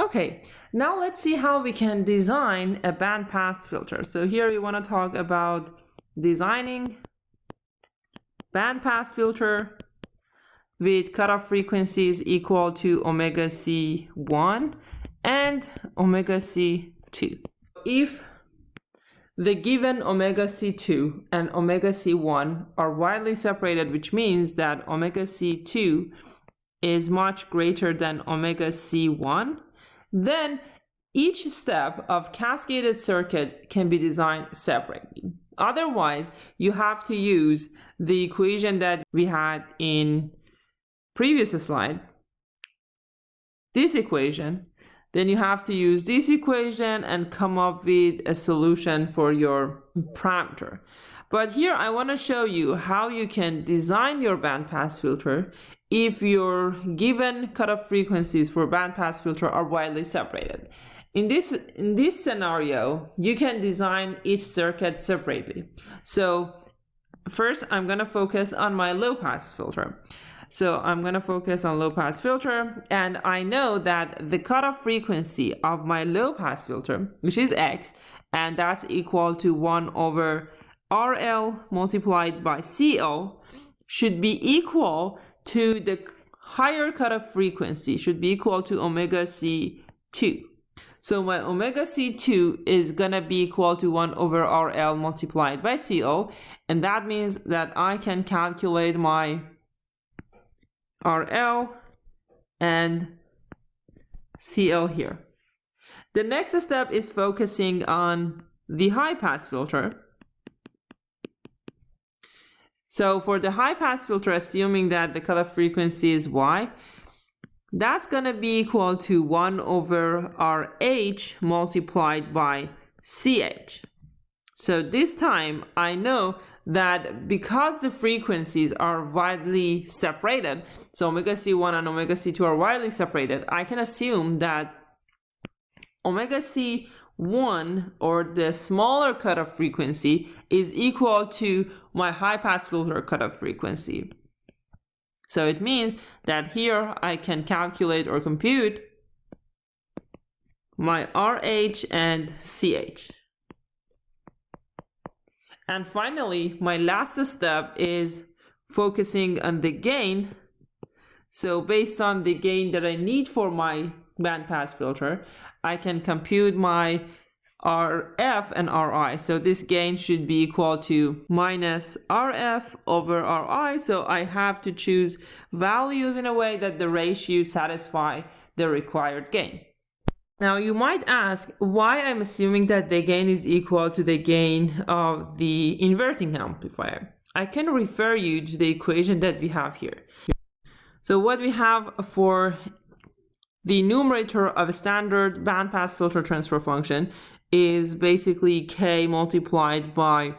Okay, now let's see how we can design a bandpass filter. So here we want to talk about designing bandpass filter with cutoff frequencies equal to omega C1 and omega C2. If the given omega C2 and omega C1 are widely separated, which means that omega C2 is much greater than omega C1, then each step of cascaded circuit can be designed separately. Otherwise, you have to use the equation that we had in previous slide, this equation. Then you have to use this equation and come up with a solution for your parameter. But here I want to show you how you can design your bandpass filter if your given cutoff frequencies for bandpass filter are widely separated. In this scenario, you can design each circuit separately. So first, I'm going to focus on my low pass filter. So I'm going to focus on low pass filter, and I know that the cutoff frequency of my low pass filter, which is X, and that's equal to 1 over RL multiplied by CL, should be equal to the higher cutoff frequency, should be equal to omega C2. So my omega C2 is going to be equal to 1 over RL multiplied by CL, and that means that I can calculate my RL and CL here. The next step is focusing on the high pass filter. So for the high pass filter, assuming that the cutoff frequency is Y, that's going to be equal to 1 over RH multiplied by CH. So this time I know that because the frequencies are widely separated, so omega C1 and omega C2 are widely separated, I can assume that omega C1, or the smaller cutoff frequency, is equal to my high pass filter cutoff frequency. So it means that here I can calculate or compute my RH and CH. And finally, my last step is focusing on the gain. So based on the gain that I need for my bandpass filter, I can compute my RF and RI. So this gain should be equal to minus RF over RI. So I have to choose values in a way that the ratios satisfy the required gain. Now you might ask why I'm assuming that the gain is equal to the gain of the inverting amplifier. I can refer you to the equation that we have here. So what we have for the numerator of a standard bandpass filter transfer function is basically K multiplied by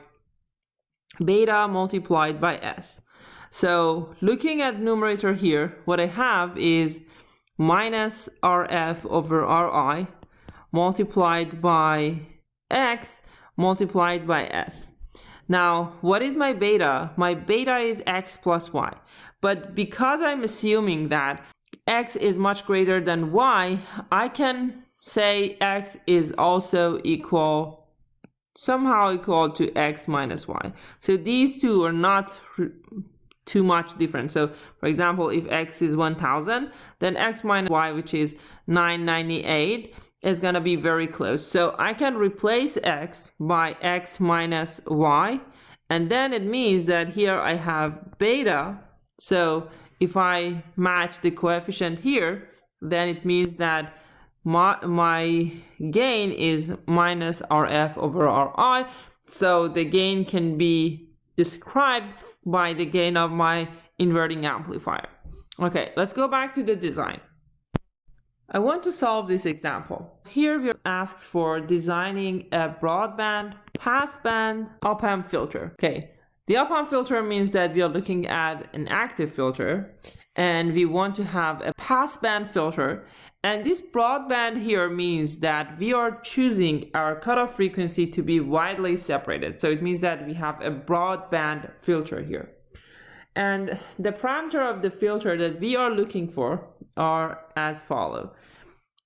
beta multiplied by S. So looking at numerator here, what I have is minus RF over RI multiplied by X multiplied by S. Now, what is my beta? My beta is X plus Y. But because I'm assuming that X is much greater than Y, I can say X is also somehow equal to X minus Y. So these two are not too much different. So for example, if X is 1000, then X minus Y, which is 998, is going to be very close. So I can replace X by X minus Y, and then it means that here I have beta. So if I match the coefficient here, then it means that my gain is minus RF over RI. So the gain can be described by the gain of my inverting amplifier. Okay, let's go back to the design. I want to solve this example. Here we are asked for designing a broadband passband op-amp filter. Okay, the op-amp filter means that we are looking at an active filter and we want to have a passband filter. And this broadband here means that we are choosing our cutoff frequency to be widely separated. So it means that we have a broadband filter here. And the parameter of the filter that we are looking for are as follows.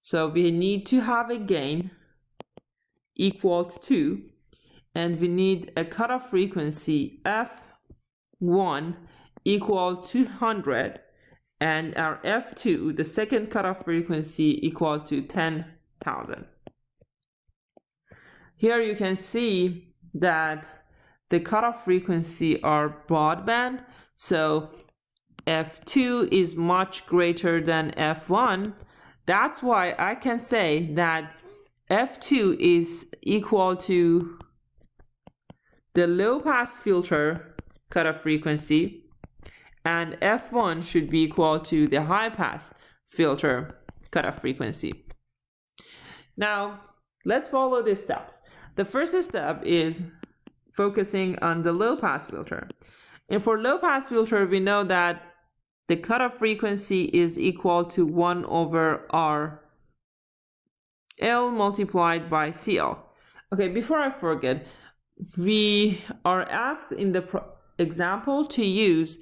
So we need to have a gain equal to 2, and we need a cutoff frequency f1 equal to 100, and our f2, the second cutoff frequency, equal to 10,000. Here you can see that the cutoff frequency are broadband, so f2 is much greater than f1. That's why I can say that f2 is equal to the low pass filter cutoff frequency, and f1 should be equal to the high pass filter cutoff frequency. Now let's follow the steps. The first step is focusing on the low pass filter. And for low pass filter, we know that the cutoff frequency is equal to 1 over RL multiplied by CL. Okay, before I forget, we are asked in the example to use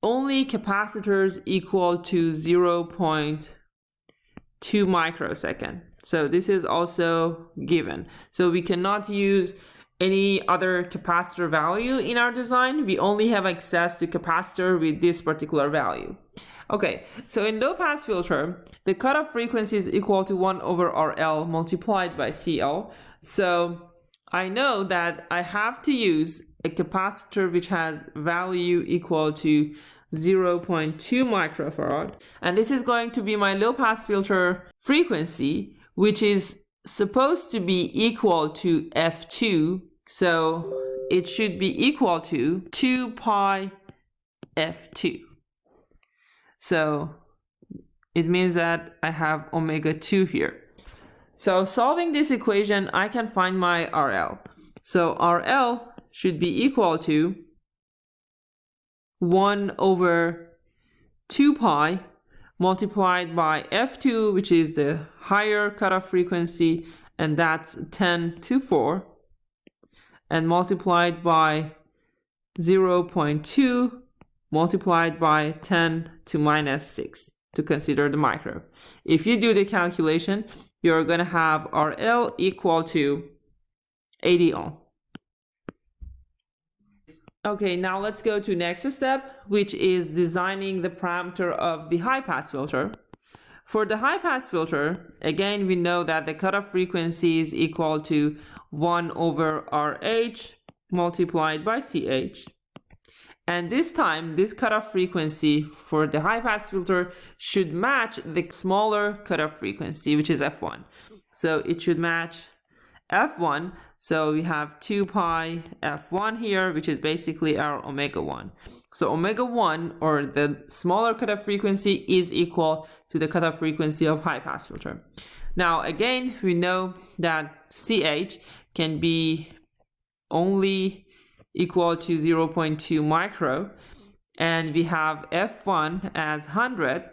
only capacitors equal to 0.2 microsecond. So this is also given. So we cannot use any other capacitor value in our design. We only have access to capacitor with this particular value. Okay, so in low pass filter, the cutoff frequency is equal to 1 over RL multiplied by CL. So I know that I have to use a capacitor which has value equal to 0.2 microfarad. And this is going to be my low pass filter frequency, which is supposed to be equal to f2, so it should be equal to 2 pi f2. So it means that I have omega 2 here. So solving this equation, I can find my RL. So RL should be equal to 1 over 2 pi multiplied by f2, which is the higher cutoff frequency, and that's 10 to 4, and multiplied by 0.2 multiplied by 10 to minus 6 to consider the micro. If you do the calculation, you're going to have RL equal to 80 ohm. Okay, now let's go to next step, which is designing the parameter of the high pass filter. For the high pass filter, again, we know that the cutoff frequency is equal to 1 over RH multiplied by CH. And this time, this cutoff frequency for the high pass filter should match the smaller cutoff frequency, which is F1. So it should match F1. So we have 2 pi F1 here, which is basically our omega 1. So omega 1, or the smaller cutoff frequency, is equal to the cutoff frequency of high pass filter. Now again, we know that CH can be only equal to 0.2 micro, and we have F1 as 100.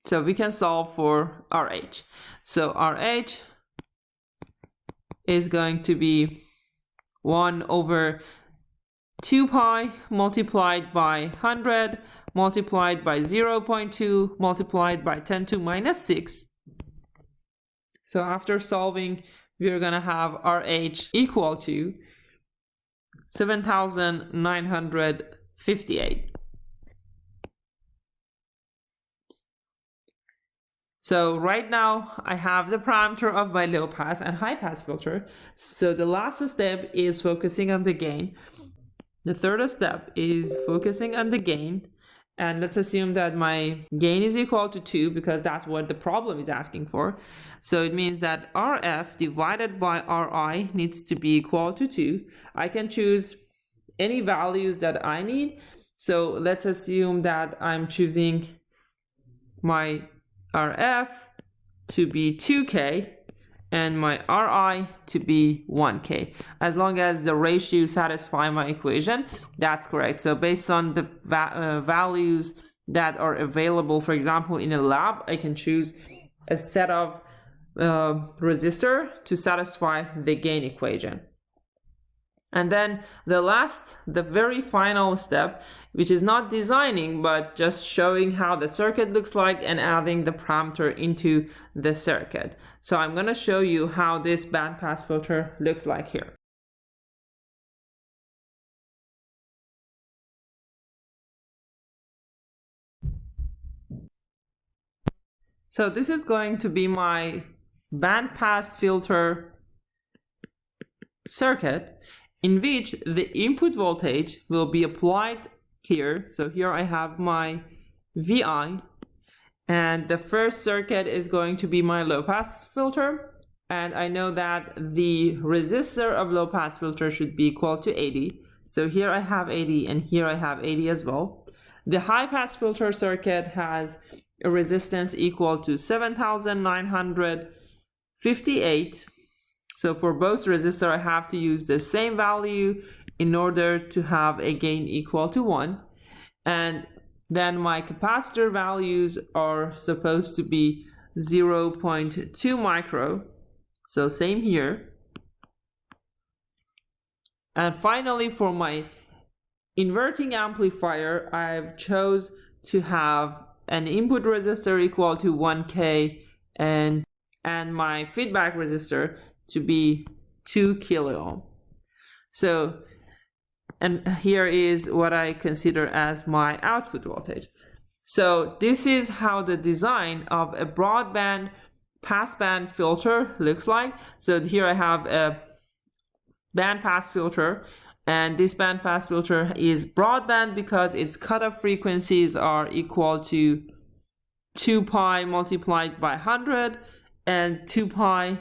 So we can solve for RH. So RH is going to be 1 over 2 pi multiplied by 100 multiplied by 0.2 multiplied by 10 to minus 6. So after solving, we're going to have RH equal to 7,958. So right now I have the parameter of my low pass and high pass filter. So the last step is focusing on the gain. The third step is focusing on the gain. And let's assume that my gain is equal to 2, because that's what the problem is asking for. So it means that RF divided by RI needs to be equal to 2. I can choose any values that I need. So let's assume that I'm choosing my RF to be 2K and my RI to be 1K. As long as the ratio satisfy my equation, that's correct. So based on the values that are available, for example, in a lab, I can choose a set of resistor to satisfy the gain equation. And then the very final step, which is not designing, but just showing how the circuit looks like and adding the parameter into the circuit. So I'm going to show you how this bandpass filter looks like here. So this is going to be my bandpass filter circuit, in which the input voltage will be applied here. So here I have my VI, and the first circuit is going to be my low pass filter, and I know that the resistor of low pass filter should be equal to 80. So here I have 80 and here I have 80 as well. The high pass filter circuit has a resistance equal to 7,958. So for both resistors, I have to use the same value in order to have a gain equal to 1. And then my capacitor values are supposed to be 0.2 micro. So same here. And finally, for my inverting amplifier, I've chose to have an input resistor equal to 1K and my feedback resistor to be 2 kilo ohm. So, and here is what I consider as my output voltage. So this is how the design of a broadband passband filter looks like. So here I have a bandpass filter, and this bandpass filter is broadband because its cutoff frequencies are equal to 2 pi multiplied by 100 and 2 pi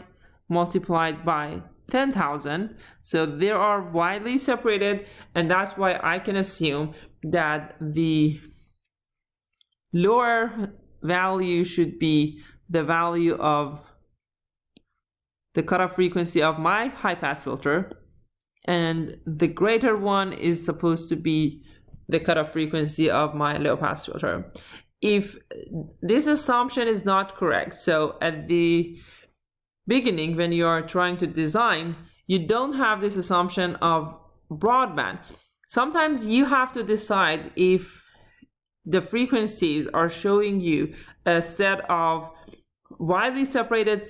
multiplied by 10,000. So they are widely separated, and that's why I can assume that the lower value should be the value of the cutoff frequency of my high pass filter, and the greater one is supposed to be the cutoff frequency of my low pass filter. If this assumption is not correct, so at the beginning when you are trying to design, you don't have this assumption of broadband. Sometimes you have to decide if the frequencies are showing you a set of widely separated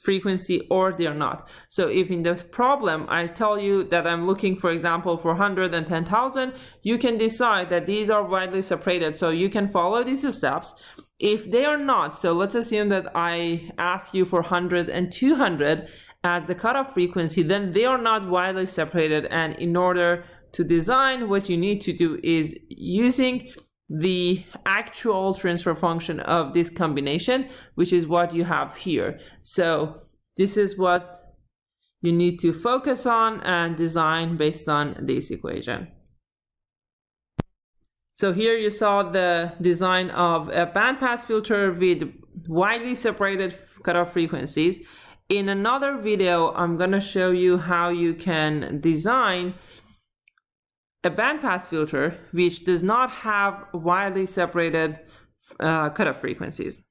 frequency or they're not. So if in this problem I tell you that I'm looking, for example, for 100 and 10,000, you can decide that these are widely separated, so you can follow these steps. If they are not, so let's assume that I ask you for 100 and 200 as the cutoff frequency, then they are not widely separated, and in order to design, what you need to do is using the actual transfer function of this combination, which is what you have here. So this is what you need to focus on and design based on this equation. So here you saw the design of a bandpass filter with widely separated cutoff frequencies. In another video, I'm going to show you how you can design a bandpass filter which does not have widely separated cutoff frequencies.